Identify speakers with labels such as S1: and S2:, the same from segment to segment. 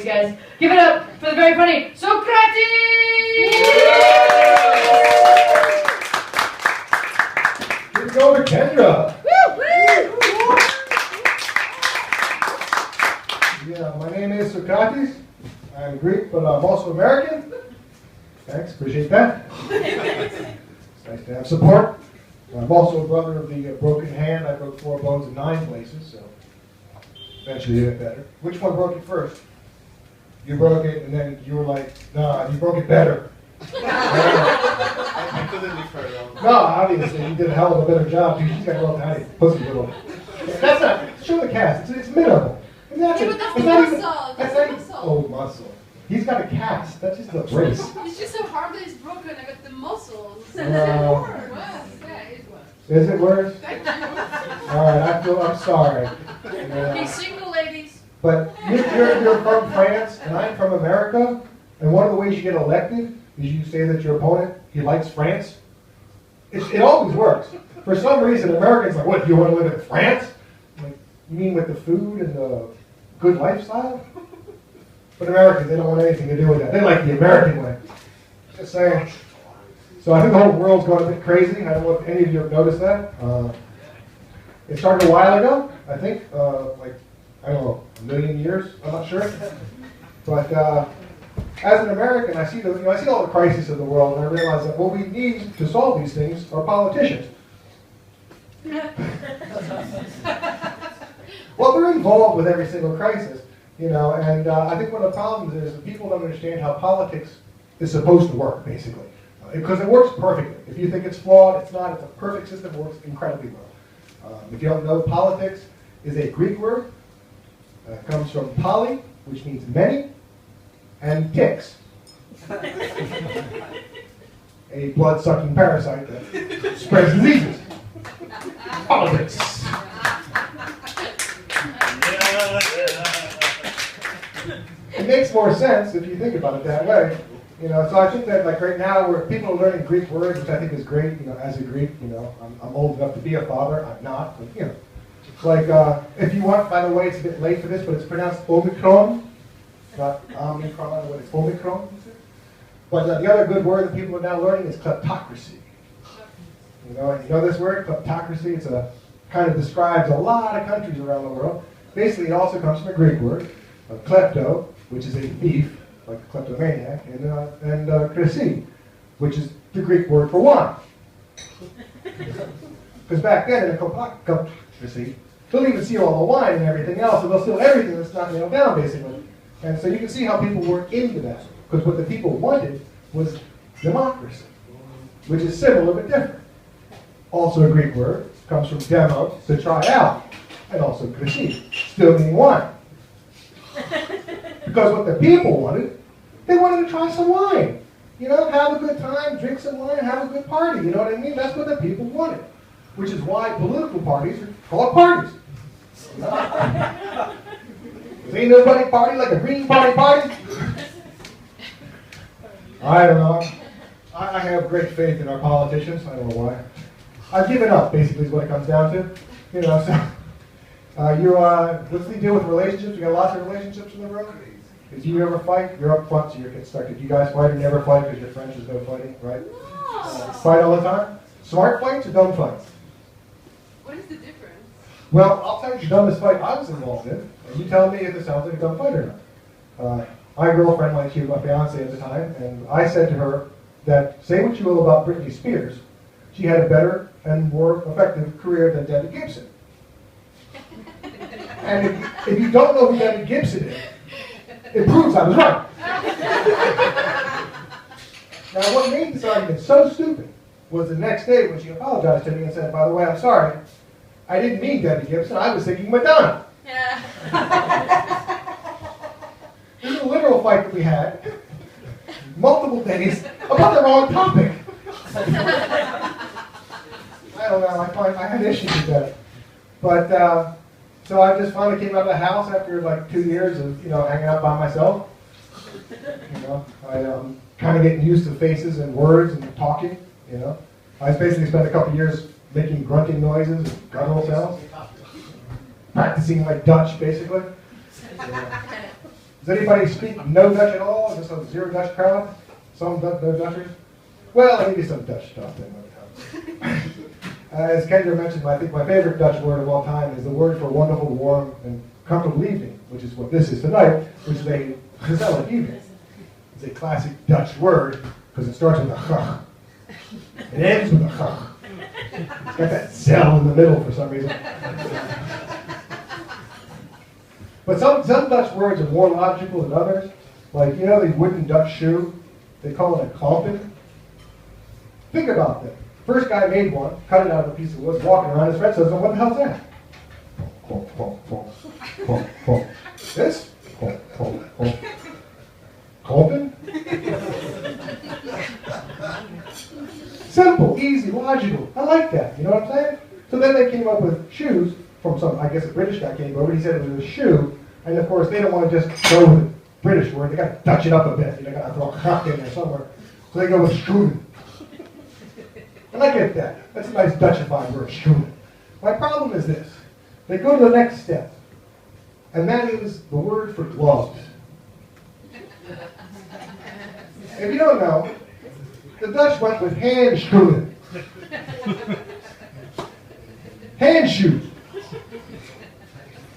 S1: these guys. Give it up for the very funny Socrates!
S2: Here we go with Kendra. Yeah, my name is Socrates. I'm Greek, but I'm also American. Thanks, appreciate that. It's nice to have support. I'm also a brother of the broken hand. I broke 4 bones in 9 places, so eventually you get better. Which one broke it first? You broke it, and then you were like, nah, you broke it better.
S3: I couldn't be further on.
S2: No, obviously, you did a hell of a better job. Dude, you got real tiny, pussy little. That's not, show the cast, it's minimal. And that's
S4: Yeah,
S2: it.
S4: but that's
S2: It's
S4: the
S2: not even-
S4: muscle.
S2: That's
S4: That's
S2: not
S4: the
S2: even,
S4: muscle.
S2: oh, muscle. He's got a cast, that's just a brace.
S4: It's just so hard that it's broken. I got the muscles.
S2: Uh,
S4: Yeah, it was.
S2: Is it worse?
S4: Thank you.
S2: I'm sorry.
S4: Be single, ladies.
S2: But you're from France, and I'm from America, and one of the ways you get elected is you say that your opponent, he likes France. It always works. For some reason, Americans are like, what, you want to live in France? Like, you mean with the food and the good lifestyle? But Americans, they don't want anything to do with that. They like the American way. Just saying. So I think the whole world's gone a bit crazy. I don't know if any of you have noticed that. It started a while ago, I think, like, I don't know, a million years, I'm not sure. But as an American, I see I see all the crises of the world, and I realize that what we need to solve these things are politicians. Well, they're involved with every single crisis, and I think one of the problems is that people don't understand how politics is supposed to work, basically. Because it works perfectly. If you think it's flawed, it's not. It's a perfect system, it works incredibly well. If you don't know, politics is a Greek word. It comes from poly, which means many, and ticks, a blood-sucking parasite that spreads diseases. Politics. It makes more sense if you think about it that way. So I think that like right now, where people are learning Greek words, which I think is great. As a Greek, I'm old enough to be a father. I'm not, but like if you want. By the way, it's a bit late for this, but it's pronounced Omicron, not Omicron. What it's Omicron. But the other good word that people are now learning is kleptocracy. You know this word, kleptocracy. It's kind of describes a lot of countries around the world. Basically, it also comes from a Greek word, klepto, which is a thief, like a kleptomaniac, and krisi, which is the Greek word for wine. Because back then, in a kleptocracy, they'll even steal all the wine and everything else, and they'll steal everything that's not nailed down, basically. And so you can see how people were into that, because what the people wanted was democracy, which is similar but different. Also a Greek word, comes from demo, to try out, and also krisi, still meaning wine. Because what the people wanted, they wanted to try some wine. Have a good time, drink some wine, have a good party. You know what I mean? That's what the people wanted. Which is why political parties are called parties. Ain't nobody party like a Green Party party? I don't know. I have great faith in our politicians. I don't know why. I've given up, basically, is what it comes down to. What's the deal with relationships? You got lots of relationships in the room? If you ever fight, you're up front, so you get stuck. If you guys fight or never fight because your friends just no fighting, right?
S4: No.
S2: Fight all the time? Smart fights or dumb fights?
S4: What is the difference?
S2: Well, I'll tell you the dumbest fight I was involved in, and you tell me if it sounds like a dumb fight or not. My girlfriend, like she was my fiance at the time, and I said to her that, say what you will about Britney Spears, she had a better and more effective career than Debbie Gibson. And if you don't know who Debbie Gibson is, it proves I was right. Now, what made this argument so stupid was the next day when she apologized to me and said, by the way, I'm sorry. I didn't mean Debbie Gibson. I was thinking Madonna.
S4: Yeah.
S2: This is a literal fight that we had, multiple days, about the wrong topic. I don't know. I had issues with that. But, so I just finally came out of the house after like 2 years of, hanging out by myself. I kind of getting used to faces and words and talking, I basically spent a couple years making grunting noises and guttural sounds. Practicing like Dutch, basically. Does anybody speak no Dutch at all? Is this a zero Dutch crowd? Some no Dutchers? Well, maybe some Dutch stuff then. As Kendra mentioned, I think my favorite Dutch word of all time is the word for wonderful, warm, and comfortable evening, which is what this is tonight, which is a gezellig evening. It's a classic Dutch word because it starts with a ch. It ends with a ch. It's got that zel in the middle for some reason. But some Dutch words are more logical than others. Like, you know the wooden Dutch shoe? They call it a klompen. Think about that. First guy made one, cut it out of a piece of wood, walking around. His friend says, "What the hell's that?" Clomp, clomp, clomp, clomp, clomp. This? Clomp, clomp, clomp. Klompen? Simple, easy, logical. I like that. You know what I'm saying? So then they came up with shoes from some, I guess a British guy came over. He said it was a shoe. And of course, they don't want to just go with the British word. They got to Dutch it up a bit. They got to throw a cock in there somewhere. So they go with schoenen. And I get that. That's a nice Dutchified word, schoenen. My problem is this. They go to the next step. And that is the word for gloves. If you don't know, the Dutch went with handschoenen. Hand shoe.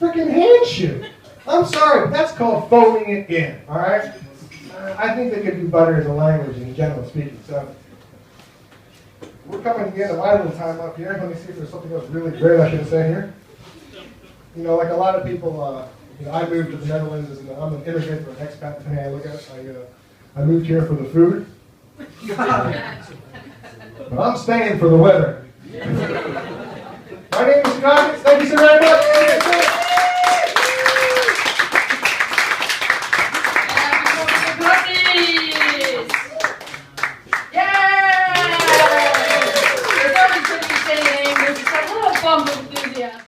S2: Freaking hand shoe. I'm sorry, but that's called phoning it in, all right? I think they could do better as a language in general speaking. So we're coming to the end of my little time up here. Let me see if there's something else really great I should say here. You know, like a lot of people, you know, I moved to the Netherlands as I'm an immigrant or an expat, depending how you look at it. I moved here for the food. But I'm staying for the weather. My name is Socrates. Thank you so very much.